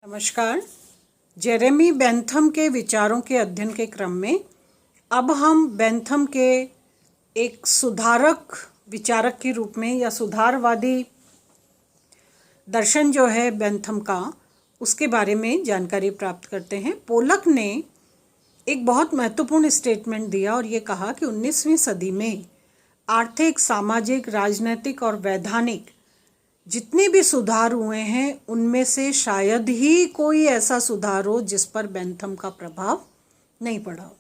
नमस्कार। Jeremy Bentham के विचारों के अध्ययन के क्रम में अब हम बेंथम के एक सुधारक विचारक के रूप में या सुधारवादी दर्शन जो है बेंथम का, उसके बारे में जानकारी प्राप्त करते हैं। पोलक ने एक बहुत महत्वपूर्ण स्टेटमेंट दिया और ये कहा कि 19वीं सदी में आर्थिक, सामाजिक, राजनीतिक और वैधानिक जितने भी सुधार हुए हैं उनमें से शायद ही कोई ऐसा सुधार हो जिस पर बेंथम का प्रभाव नहीं पड़ा हो।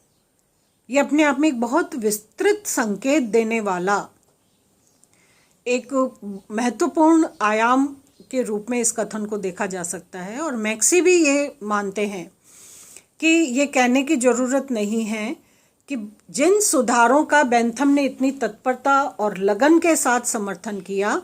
ये अपने आप में एक बहुत विस्तृत संकेत देने वाला एक महत्वपूर्ण आयाम के रूप में इस कथन को देखा जा सकता है। और मैक्सी भी ये मानते हैं कि ये कहने की ज़रूरत नहीं है कि जिन सुधारों का बेंथम ने इतनी तत्परता और लगन के साथ समर्थन किया,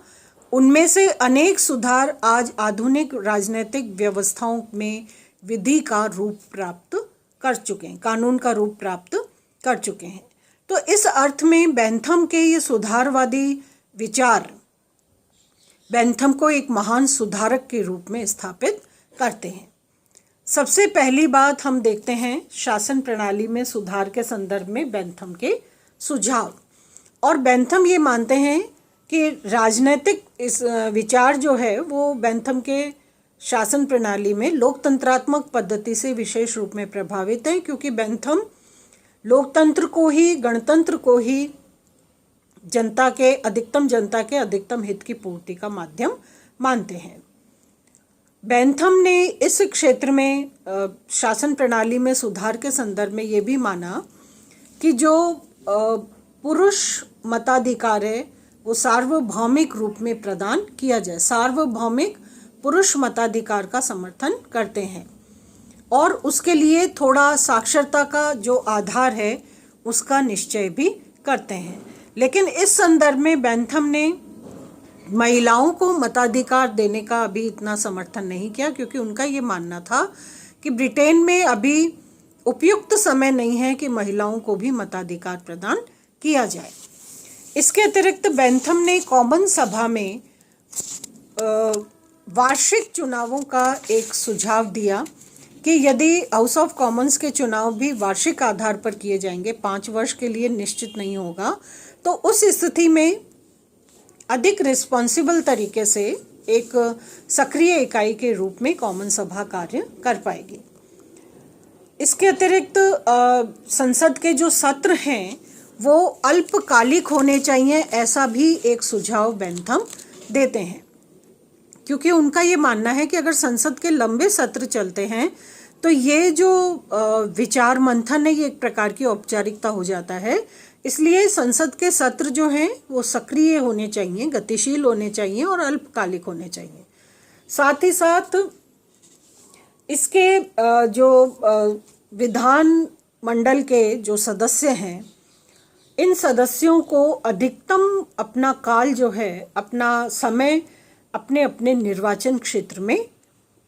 उनमें से अनेक सुधार आज आधुनिक राजनीतिक व्यवस्थाओं में विधि का रूप प्राप्त कर चुके हैं, कानून का रूप प्राप्त कर चुके हैं। तो इस अर्थ में बेंथम के ये सुधारवादी विचार बेंथम को एक महान सुधारक के रूप में स्थापित करते हैं। सबसे पहली बात हम देखते हैं शासन प्रणाली में सुधार के संदर्भ में बेंथम के सुझाव। और बेंथम ये मानते हैं कि राजनीतिक इस विचार जो है वो बेंथम के शासन प्रणाली में लोकतंत्रात्मक पद्धति से विशेष रूप में प्रभावित है, क्योंकि बेंथम लोकतंत्र को ही, गणतंत्र को ही जनता के अधिकतम हित की पूर्ति का माध्यम मानते हैं। बेंथम ने इस क्षेत्र में शासन प्रणाली में सुधार के संदर्भ में ये भी माना कि जो पुरुष मताधिकार है वो सार्वभौमिक रूप में प्रदान किया जाए। सार्वभौमिक पुरुष मताधिकार का समर्थन करते हैं और उसके लिए थोड़ा साक्षरता का जो आधार है उसका निश्चय भी करते हैं। लेकिन इस संदर्भ में बेंथम ने महिलाओं को मताधिकार देने का अभी इतना समर्थन नहीं किया, क्योंकि उनका ये मानना था कि ब्रिटेन में अभी उपयुक्त समय नहीं है कि महिलाओं को भी मताधिकार प्रदान किया जाए। इसके अतिरिक्त बेंथम ने कॉमन सभा में वार्षिक चुनावों का एक सुझाव दिया कि यदि हाउस ऑफ कॉमन्स के चुनाव भी वार्षिक आधार पर किए जाएंगे, 5 वर्ष के लिए निश्चित नहीं होगा, तो उस स्थिति में अधिक रिस्पॉन्सिबल तरीके से एक सक्रिय इकाई के रूप में कॉमन सभा कार्य कर पाएगी। इसके अतिरिक्त संसद के जो सत्र हैं वो अल्पकालिक होने चाहिए, ऐसा भी एक सुझाव बेंथम देते हैं, क्योंकि उनका ये मानना है कि अगर संसद के लंबे सत्र चलते हैं तो ये जो विचार मंथन है ये एक प्रकार की औपचारिकता हो जाता है। इसलिए संसद के सत्र जो हैं वो सक्रिय होने चाहिए, गतिशील होने चाहिए और अल्पकालिक होने चाहिए। साथ ही साथ इसके जो विधान मंडल के जो सदस्य हैं, इन सदस्यों को अधिकतम अपना काल जो है, अपना समय अपने अपने निर्वाचन क्षेत्र में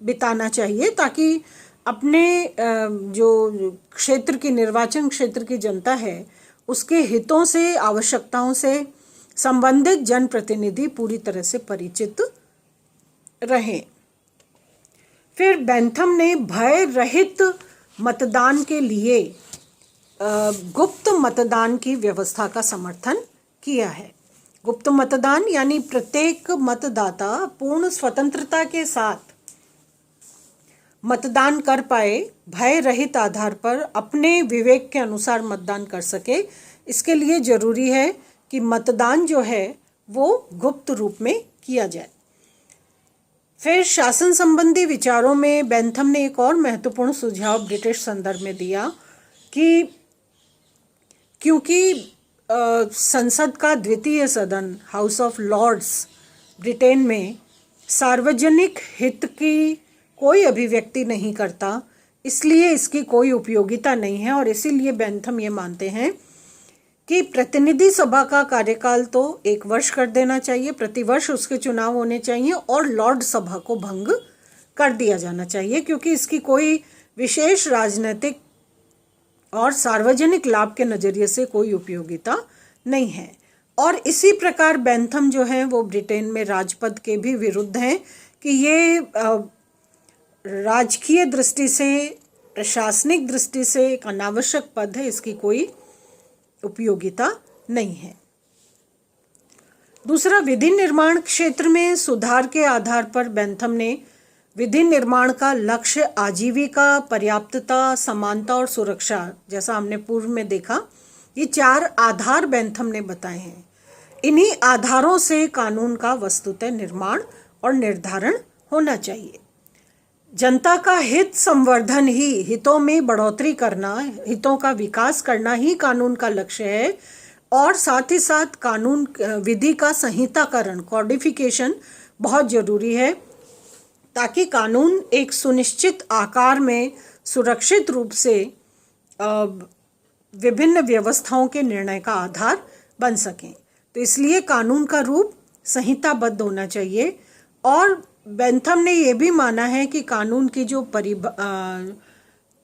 बिताना चाहिए, ताकि अपने जो क्षेत्र की, निर्वाचन क्षेत्र की जनता है उसके हितों से, आवश्यकताओं से संबंधित जनप्रतिनिधि पूरी तरह से परिचित रहें। फिर बेंथम ने भय रहित मतदान के लिए गुप्त मतदान की व्यवस्था का समर्थन किया है। गुप्त मतदान यानी प्रत्येक मतदाता पूर्ण स्वतंत्रता के साथ मतदान कर पाए, भय रहित आधार पर अपने विवेक के अनुसार मतदान कर सके। इसके लिए जरूरी है कि मतदान जो है वो गुप्त रूप में किया जाए। फिर शासन संबंधी विचारों में बेंथम ने एक और महत्वपूर्ण सुझाव ब्रिटिश संदर्भ में दिया कि क्योंकि संसद का द्वितीय सदन, हाउस ऑफ लॉर्ड्स, ब्रिटेन में सार्वजनिक हित की कोई अभिव्यक्ति नहीं करता, इसलिए इसकी कोई उपयोगिता नहीं है। और इसीलिए बेंथम ये मानते हैं कि प्रतिनिधि सभा का कार्यकाल तो 1 वर्ष कर देना चाहिए, प्रतिवर्ष उसके चुनाव होने चाहिए और लॉर्ड सभा को भंग कर दिया जाना चाहिए, क्योंकि इसकी कोई विशेष राजनीतिक और सार्वजनिक लाभ के नज़रिए से कोई उपयोगिता नहीं है। और इसी प्रकार बेंथम जो है वो ब्रिटेन में राजपद के भी विरुद्ध हैं कि ये राजकीय दृष्टि से, प्रशासनिक दृष्टि से एक अनावश्यक पद है, इसकी कोई उपयोगिता नहीं है। दूसरा, विधि निर्माण क्षेत्र में सुधार के आधार पर बेंथम ने विधि निर्माण का लक्ष्य आजीविका, पर्याप्तता, समानता और सुरक्षा, जैसा हमने पूर्व में देखा, ये 4 आधार बेंथम ने बताए हैं। इन्हीं आधारों से कानून का वस्तुतः निर्माण और निर्धारण होना चाहिए। जनता का हित संवर्धन ही, हितों में बढ़ोतरी करना, हितों का विकास करना ही कानून का लक्ष्य है। और साथ ही साथ कानून विधि का संहिताकरण, कॉडिफिकेशन बहुत जरूरी है, ताकि कानून एक सुनिश्चित आकार में सुरक्षित रूप से विभिन्न व्यवस्थाओं के निर्णय का आधार बन सकें। तो इसलिए कानून का रूप संहिताबद्ध होना चाहिए। और बेंथम ने यह भी माना है कि कानून की जो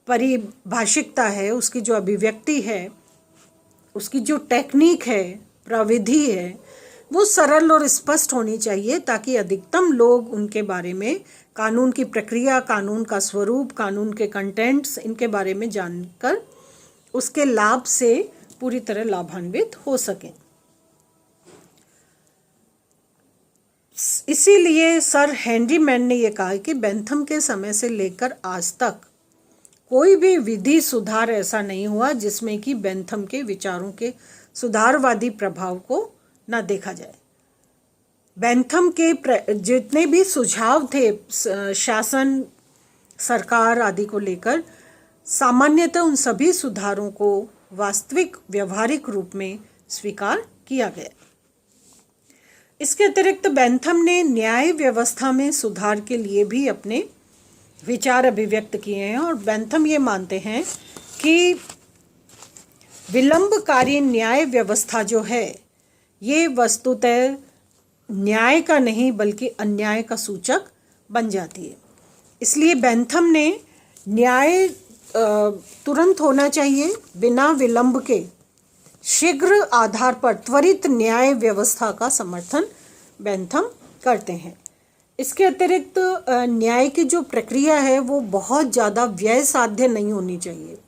परिभाषिकता है, उसकी जो अभिव्यक्ति है, उसकी जो टेक्निक है, प्रविधि है, वो सरल और स्पष्ट होनी चाहिए, ताकि अधिकतम लोग उनके बारे में, कानून की प्रक्रिया, कानून का स्वरूप, कानून के कंटेंट्स, इनके बारे में जानकर उसके लाभ से पूरी तरह लाभान्वित हो सकें। इसीलिए सर हेनरी मैन ने यह कहा कि बेंथम के समय से लेकर आज तक कोई भी विधि सुधार ऐसा नहीं हुआ जिसमें कि बेंथम के विचारों के सुधारवादी प्रभाव को न देखा जाए। बेंथम के जितने भी सुझाव थे शासन, सरकार आदि को लेकर, सामान्यतः उन सभी सुधारों को वास्तविक व्यवहारिक रूप में स्वीकार किया गया। इसके अतिरिक्त बेंथम ने न्याय व्यवस्था में सुधार के लिए भी अपने विचार अभिव्यक्त किए हैं। और बेंथम ये मानते हैं कि विलंबकारी न्याय व्यवस्था जो है, ये वस्तुतः न्याय का नहीं बल्कि अन्याय का सूचक बन जाती है। इसलिए बेंथम ने न्याय तुरंत होना चाहिए, बिना विलंब के, शीघ्र आधार पर त्वरित न्याय व्यवस्था का समर्थन बेंथम करते हैं। इसके अतिरिक्त न्याय की जो प्रक्रिया है वो बहुत ज़्यादा व्यय साध्य नहीं होनी चाहिए।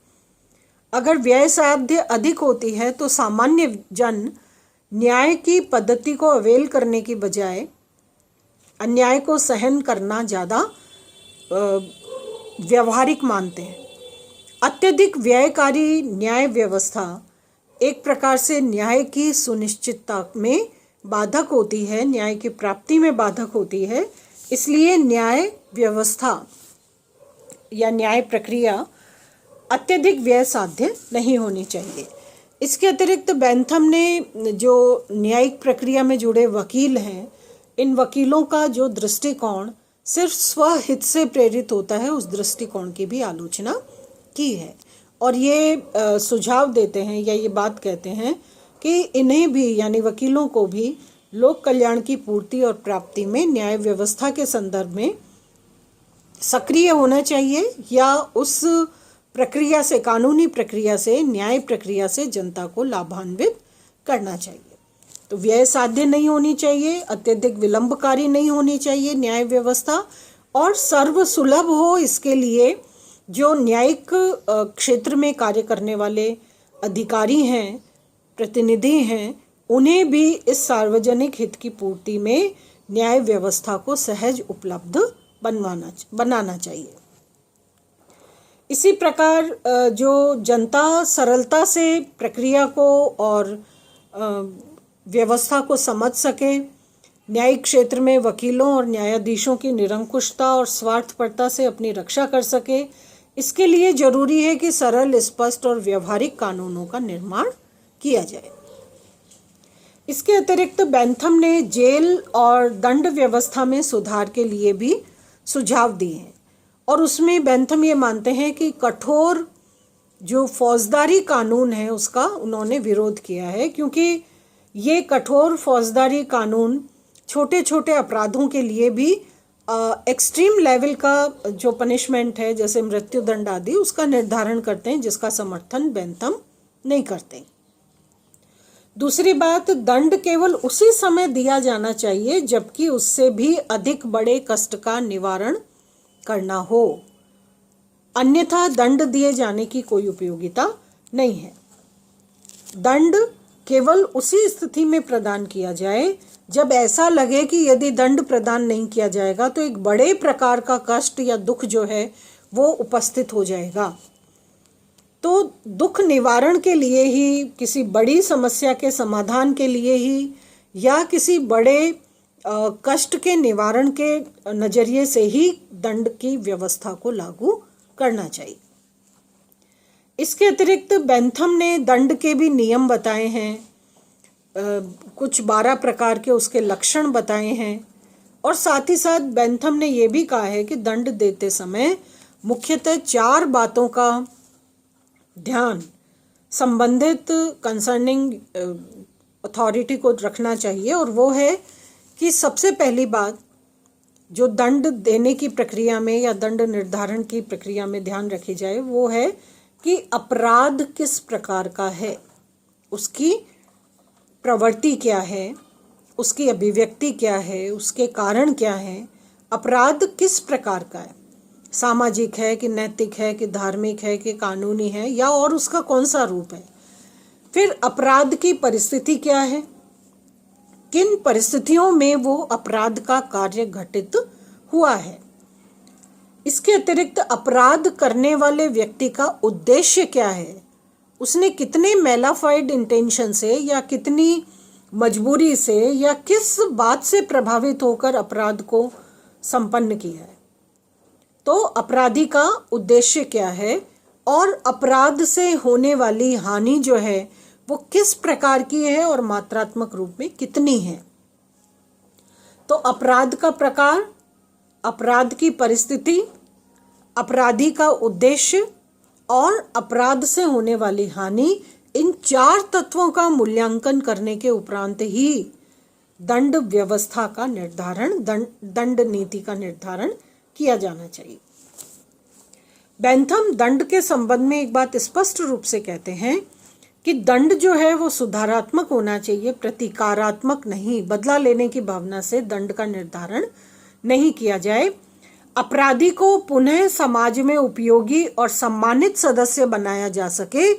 अगर व्यय साध्य अधिक होती है तो सामान्य जन न्याय की पद्धति को अवेल करने की बजाय अन्याय को सहन करना ज़्यादा व्यवहारिक मानते हैं। अत्यधिक व्ययकारी न्याय व्यवस्था एक प्रकार से न्याय की सुनिश्चितता में बाधक होती है, न्याय की प्राप्ति में बाधक होती है। इसलिए न्याय व्यवस्था या न्याय प्रक्रिया अत्यधिक व्यय साध्य नहीं होनी चाहिए। इसके अतिरिक्त बेंथम ने जो न्यायिक प्रक्रिया में जुड़े वकील हैं, इन वकीलों का जो दृष्टिकोण सिर्फ स्वहित से प्रेरित होता है, उस दृष्टिकोण की भी आलोचना की है। और ये सुझाव देते हैं या ये बात कहते हैं कि इन्हें भी, यानी वकीलों को भी, लोक कल्याण की पूर्ति और प्राप्ति में न्याय व्यवस्था के संदर्भ में सक्रिय होना चाहिए, या उस प्रक्रिया से, कानूनी प्रक्रिया से, न्याय प्रक्रिया से जनता को लाभान्वित करना चाहिए। तो व्यय साध्य नहीं होनी चाहिए, अत्यधिक विलंबकारी नहीं होनी चाहिए न्याय व्यवस्था, और सर्वसुलभ हो। इसके लिए जो न्यायिक क्षेत्र में कार्य करने वाले अधिकारी हैं, प्रतिनिधि हैं, उन्हें भी इस सार्वजनिक हित की पूर्ति में न्याय व्यवस्था को सहज उपलब्ध बनाना चाहिए। इसी प्रकार जो जनता सरलता से प्रक्रिया को और व्यवस्था को समझ सके, न्यायिक क्षेत्र में वकीलों और न्यायाधीशों की निरंकुशता और स्वार्थपरता से अपनी रक्षा कर सके, इसके लिए जरूरी है कि सरल, स्पष्ट और व्यवहारिक कानूनों का निर्माण किया जाए। इसके अतिरिक्त बेंथम ने जेल और दंड व्यवस्था में सुधार के लिए भी सुझाव दिए हैं। और उसमें बेंथम ये मानते हैं कि कठोर जो फौजदारी कानून है उसका उन्होंने विरोध किया है, क्योंकि ये कठोर फौजदारी कानून छोटे छोटे अपराधों के लिए भी एक्सट्रीम लेवल का जो पनिशमेंट है, जैसे मृत्युदंड आदि, उसका निर्धारण करते हैं, जिसका समर्थन बेंथम नहीं करते। दूसरी बात, दंड केवल उसी समय दिया जाना चाहिए जबकि उससे भी अधिक बड़े कष्ट का निवारण करना हो, अन्यथा दंड दिए जाने की कोई उपयोगिता नहीं है। दंड केवल उसी स्थिति में प्रदान किया जाए जब ऐसा लगे कि यदि दंड प्रदान नहीं किया जाएगा तो एक बड़े प्रकार का कष्ट या दुख जो है वो उपस्थित हो जाएगा। तो दुख निवारण के लिए ही, किसी बड़ी समस्या के समाधान के लिए ही, या किसी बड़े कष्ट के निवारण के नजरिए से ही दंड की व्यवस्था को लागू करना चाहिए। इसके अतिरिक्त बेंथम ने दंड के भी नियम बताए हैं, कुछ 12 प्रकार के उसके लक्षण बताए हैं, और साथ ही साथ बेंथम ने यह भी कहा है कि दंड देते समय मुख्यतः 4 बातों का ध्यान संबंधित कंसर्निंग अथॉरिटी को रखना चाहिए। और वो है कि सबसे पहली बात जो दंड देने की प्रक्रिया में या दंड निर्धारण की प्रक्रिया में ध्यान रखी जाए वो है कि अपराध किस प्रकार का है, उसकी प्रवृत्ति क्या है, उसकी अभिव्यक्ति क्या है, उसके कारण क्या है, अपराध किस प्रकार का है, सामाजिक है कि नैतिक है कि धार्मिक है कि कानूनी है, या और उसका कौन सा रूप है। फिर अपराध की परिस्थिति क्या है, किन परिस्थितियों में वो अपराध का कार्य घटित हुआ है। इसके अतिरिक्त अपराध करने वाले व्यक्ति का उद्देश्य क्या है, उसने कितने मेलाफाइड इंटेंशन से या कितनी मजबूरी से या किस बात से प्रभावित होकर अपराध को संपन्न किया है। तो अपराधी का उद्देश्य क्या है और अपराध से होने वाली हानि जो है वो किस प्रकार की है और मात्रात्मक रूप में कितनी है। तो अपराध का प्रकार, अपराध की परिस्थिति, अपराधी का उद्देश्य और अपराध से होने वाली हानि, इन 4 तत्वों का मूल्यांकन करने के उपरांत ही दंड व्यवस्था का निर्धारण, दंड नीति का निर्धारण किया जाना चाहिए। बेंथम दंड के संबंध में एक बात स्पष्ट रूप से कहते हैं कि दंड जो है वो सुधारात्मक होना चाहिए, प्रतिकारात्मक नहीं। बदला लेने की भावना से दंड का निर्धारण नहीं किया जाए। अपराधी को पुनः समाज में उपयोगी और सम्मानित सदस्य बनाया जा सके,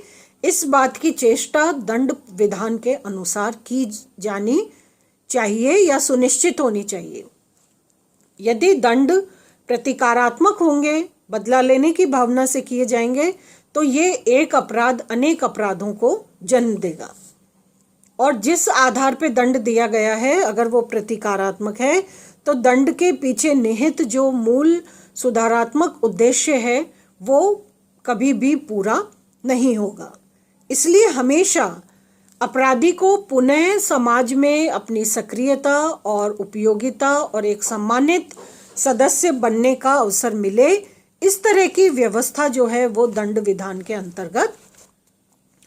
इस बात की चेष्टा दंड विधान के अनुसार की जानी चाहिए या सुनिश्चित होनी चाहिए। यदि दंड प्रतिकारात्मक होंगे, बदला लेने की भावना से किए जाएंगे, तो ये एक अपराध अनेक अपराधों को जन्म देगा। और जिस आधार पे दंड दिया गया है, अगर वो प्रतिकारात्मक है, तो दंड के पीछे निहित जो मूल सुधारात्मक उद्देश्य है वो कभी भी पूरा नहीं होगा। इसलिए हमेशा अपराधी को पुनः समाज में अपनी सक्रियता और उपयोगिता और एक सम्मानित सदस्य बनने का अवसर मिले, इस तरह की व्यवस्था जो है वो दंड विधान के अंतर्गत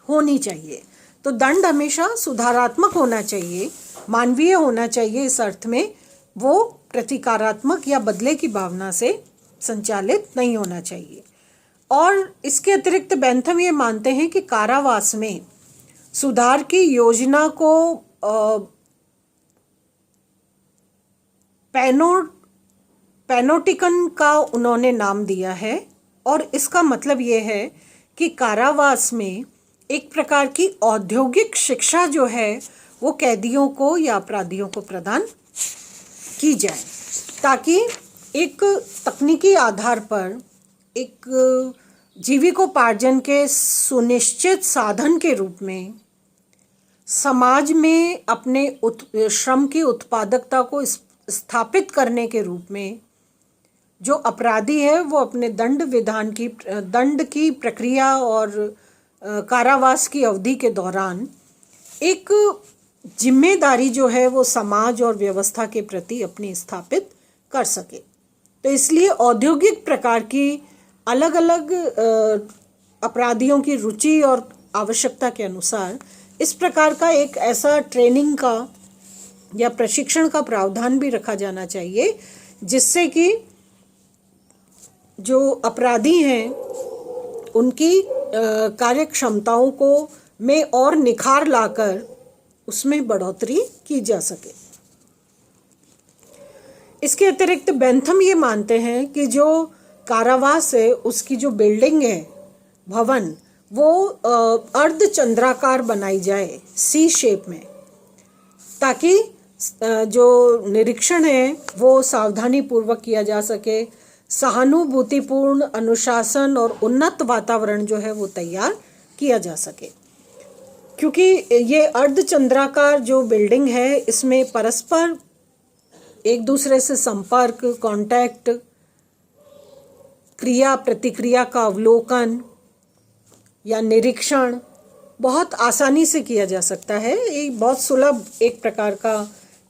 होनी चाहिए। तो दंड हमेशा सुधारात्मक होना चाहिए, मानवीय होना चाहिए, इस अर्थ में वो प्रतिकारात्मक या बदले की भावना से संचालित नहीं होना चाहिए। और इसके अतिरिक्त बेंथम ये मानते हैं कि कारावास में सुधार की योजना को पैनोटिकन का उन्होंने नाम दिया है। और इसका मतलब ये है कि कारावास में एक प्रकार की औद्योगिक शिक्षा जो है वो कैदियों को या अपराधियों को प्रदान की जाए, ताकि एक तकनीकी आधार पर एक जीविकोपार्जन के सुनिश्चित साधन के रूप में समाज में अपने श्रम की उत्पादकता को स्थापित करने के रूप में जो अपराधी है वो अपने दंड की प्रक्रिया और कारावास की अवधि के दौरान एक जिम्मेदारी जो है वो समाज और व्यवस्था के प्रति अपनी स्थापित कर सके। तो इसलिए औद्योगिक प्रकार की अलग अलग अपराधियों की रुचि और आवश्यकता के अनुसार इस प्रकार का एक ऐसा ट्रेनिंग का या प्रशिक्षण का प्रावधान भी रखा जाना चाहिए, जिससे कि जो अपराधी हैं उनकी कार्य क्षमताओं को में और निखार लाकर उसमें बढ़ोतरी की जा सके। इसके अतिरिक्त बेंथम ये मानते हैं कि जो कारावास है उसकी जो बिल्डिंग है, भवन, वो अर्धचंद्राकार बनाई जाए, सी शेप में, ताकि जो निरीक्षण है वो सावधानी पूर्वक किया जा सके, सहानुभूतिपूर्ण अनुशासन और उन्नत वातावरण जो है वो तैयार किया जा सके। क्योंकि ये अर्धचंद्राकार जो बिल्डिंग है इसमें परस्पर एक दूसरे से संपर्क, कांटेक्ट, क्रिया प्रतिक्रिया का अवलोकन या निरीक्षण बहुत आसानी से किया जा सकता है। ये बहुत सुलभ एक प्रकार का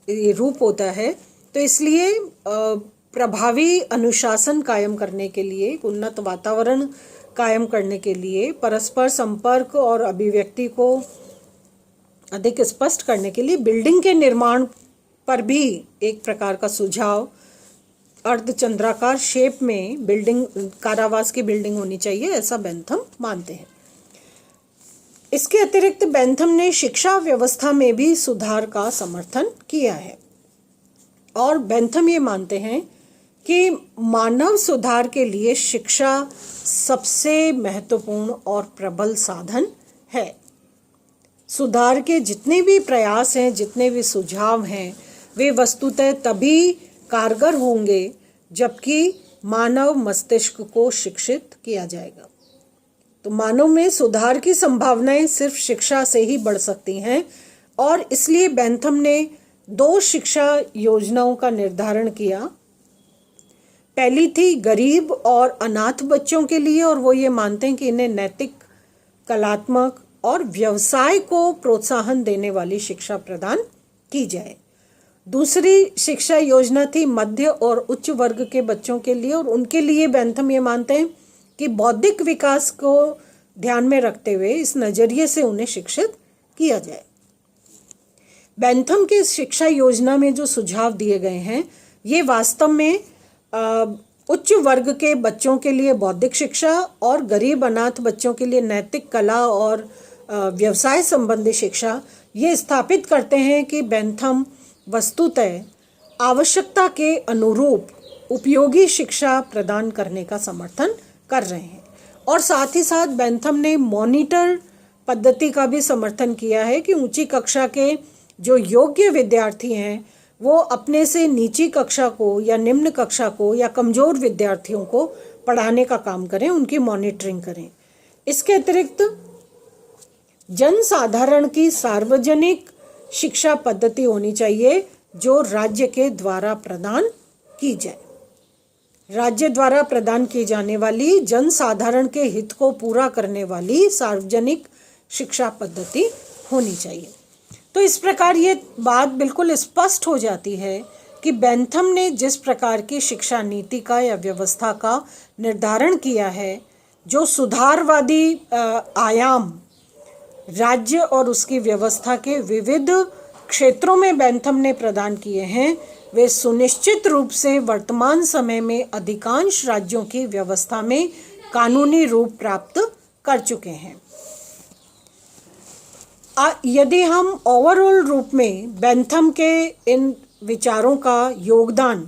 ये रूप होता है। तो इसलिए प्रभावी अनुशासन कायम करने के लिए, उन्नत वातावरण कायम करने के लिए, परस्पर संपर्क और अभिव्यक्ति को अधिक स्पष्ट करने के लिए बिल्डिंग के निर्माण पर भी एक प्रकार का सुझाव अर्धचंद्राकार शेप में बिल्डिंग, कारावास की बिल्डिंग होनी चाहिए, ऐसा बेंथम मानते हैं। इसके अतिरिक्त बेंथम ने शिक्षा व्यवस्था में भी सुधार का समर्थन किया है और बेंथम ये मानते हैं कि मानव सुधार के लिए शिक्षा सबसे महत्वपूर्ण और प्रबल साधन है। सुधार के जितने भी प्रयास हैं, जितने भी सुझाव हैं, वे वस्तुतः तभी कारगर होंगे जबकि मानव मस्तिष्क को शिक्षित किया जाएगा। तो मानव में सुधार की संभावनाएं सिर्फ शिक्षा से ही बढ़ सकती हैं और इसलिए बेंथम ने 2 शिक्षा योजनाओं का निर्धारण किया। पहली थी गरीब और अनाथ बच्चों के लिए, और वो ये मानते हैं कि इन्हें नैतिक, कलात्मक और व्यवसाय को प्रोत्साहन देने वाली शिक्षा प्रदान की जाए। दूसरी शिक्षा योजना थी मध्य और उच्च वर्ग के बच्चों के लिए, और उनके लिए बेंथम ये मानते हैं कि बौद्धिक विकास को ध्यान में रखते हुए इस नजरिए से उन्हें शिक्षित किया जाए। बेंथम के शिक्षा योजना में जो सुझाव दिए गए हैं ये वास्तव में उच्च वर्ग के बच्चों के लिए बौद्धिक शिक्षा और गरीब अनाथ बच्चों के लिए नैतिक, कला और व्यवसाय संबंधी शिक्षा ये स्थापित करते हैं कि बेंथम वस्तुतः आवश्यकता के अनुरूप उपयोगी शिक्षा प्रदान करने का समर्थन कर रहे हैं। और साथ ही साथ बेंथम ने मॉनिटर पद्धति का भी समर्थन किया है कि ऊंची कक्षा के जो योग्य विद्यार्थी हैं वो अपने से नीची कक्षा को या निम्न कक्षा को या कमज़ोर विद्यार्थियों को पढ़ाने का काम करें, उनकी मॉनिटरिंग करें। इसके अतिरिक्त जनसाधारण की सार्वजनिक शिक्षा पद्धति होनी चाहिए जो राज्य के द्वारा प्रदान की जाए। राज्य द्वारा प्रदान की जाने वाली जनसाधारण के हित को पूरा करने वाली सार्वजनिक शिक्षा पद्धति होनी चाहिए। तो इस प्रकार ये बात बिल्कुल स्पष्ट हो जाती है कि बेंथम ने जिस प्रकार की शिक्षा नीति का या व्यवस्था का निर्धारण किया है, जो सुधारवादी आयाम राज्य और उसकी व्यवस्था के विविध क्षेत्रों में बेंथम ने प्रदान किए हैं, वे सुनिश्चित रूप से वर्तमान समय में अधिकांश राज्यों की व्यवस्था में कानूनी रूप प्राप्त कर चुके हैं। यदि हम ओवरऑल रूप में बेंथम के इन विचारों का योगदान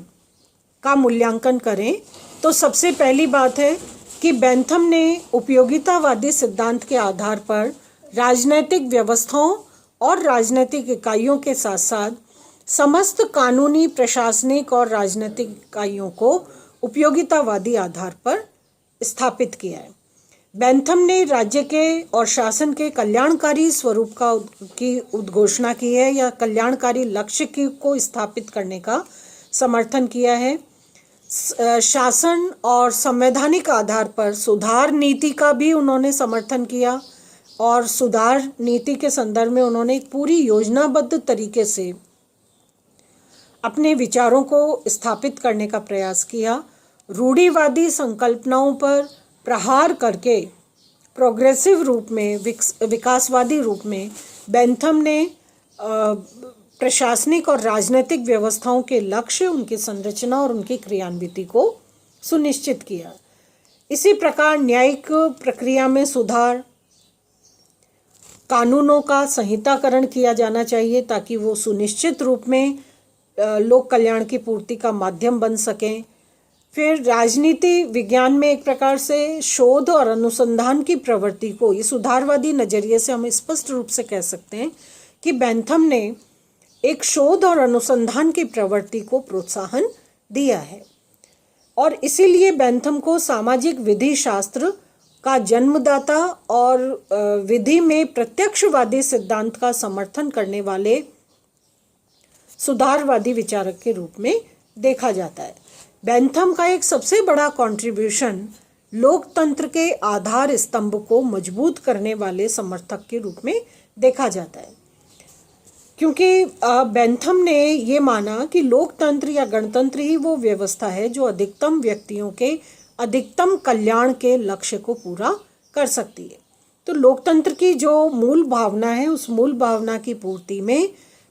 का मूल्यांकन करें तो सबसे पहली बात है कि बेंथम ने उपयोगितावादी सिद्धांत के आधार पर राजनैतिक व्यवस्थाओं और राजनैतिक इकाइयों के साथ साथ समस्त कानूनी, प्रशासनिक और राजनीतिक इकाइयों को उपयोगितावादी आधार पर स्थापित किया है। बेंथम ने राज्य के और शासन के कल्याणकारी स्वरूप की उद्घोषणा की है या कल्याणकारी लक्ष्य को स्थापित करने का समर्थन किया है। शासन और संवैधानिक आधार पर सुधार नीति का भी उन्होंने समर्थन किया और सुधार नीति के संदर्भ में उन्होंने एक पूरी योजनाबद्ध तरीके से अपने विचारों को स्थापित करने का प्रयास किया। रूढ़िवादी संकल्पनाओं पर प्रहार करके प्रोग्रेसिव रूप में, विकासवादी रूप में बेंथम ने प्रशासनिक और राजनीतिक व्यवस्थाओं के लक्ष्य, उनकी संरचना और उनकी क्रियान्विति को सुनिश्चित किया। इसी प्रकार न्यायिक प्रक्रिया में सुधार, कानूनों का संहिताकरण किया जाना चाहिए ताकि वो सुनिश्चित रूप में लोक कल्याण की पूर्ति का माध्यम बन सकें। फिर राजनीति विज्ञान में एक प्रकार से शोध और अनुसंधान की प्रवृत्ति को, इस उदारवादी नजरिए से हम स्पष्ट रूप से कह सकते हैं कि बेंथम ने एक शोध और अनुसंधान की प्रवृत्ति को प्रोत्साहन दिया है और इसीलिए बेंथम को सामाजिक विधि शास्त्र का जन्मदाता और विधि में प्रत्यक्षवादी सिद्धांत का समर्थन करने वाले सुधारवादी विचारक के रूप में देखा जाता है। बेंथम का एक सबसे बड़ा कंट्रीब्यूशन लोकतंत्र के आधार स्तंभ को मजबूत करने वाले समर्थक के रूप में देखा जाता है, क्योंकि बेंथम ने ये माना कि लोकतंत्र या गणतंत्र ही वो व्यवस्था है जो अधिकतम व्यक्तियों के अधिकतम कल्याण के लक्ष्य को पूरा कर सकती है। तो लोकतंत्र की जो मूल भावना है, उस मूल भावना की पूर्ति में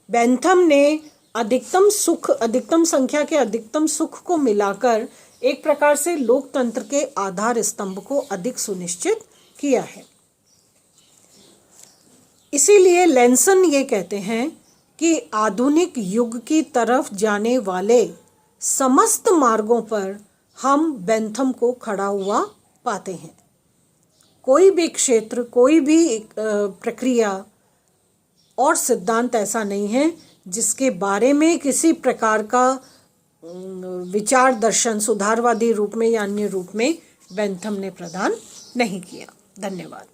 बेंथम ने अधिकतम सुख, अधिकतम संख्या के अधिकतम सुख को मिलाकर एक प्रकार से लोकतंत्र के आधार स्तंभ को अधिक सुनिश्चित किया है। इसीलिए लेंसन ये कहते हैं कि आधुनिक युग की तरफ जाने वाले समस्त मार्गों पर हम बेंथम को खड़ा हुआ पाते हैं। कोई भी क्षेत्र, कोई भी प्रक्रिया और सिद्धांत ऐसा नहीं है जिसके बारे में किसी प्रकार का विचार दर्शन सुधारवादी रूप में या अन्य रूप में बेंथम ने प्रदान नहीं किया। धन्यवाद।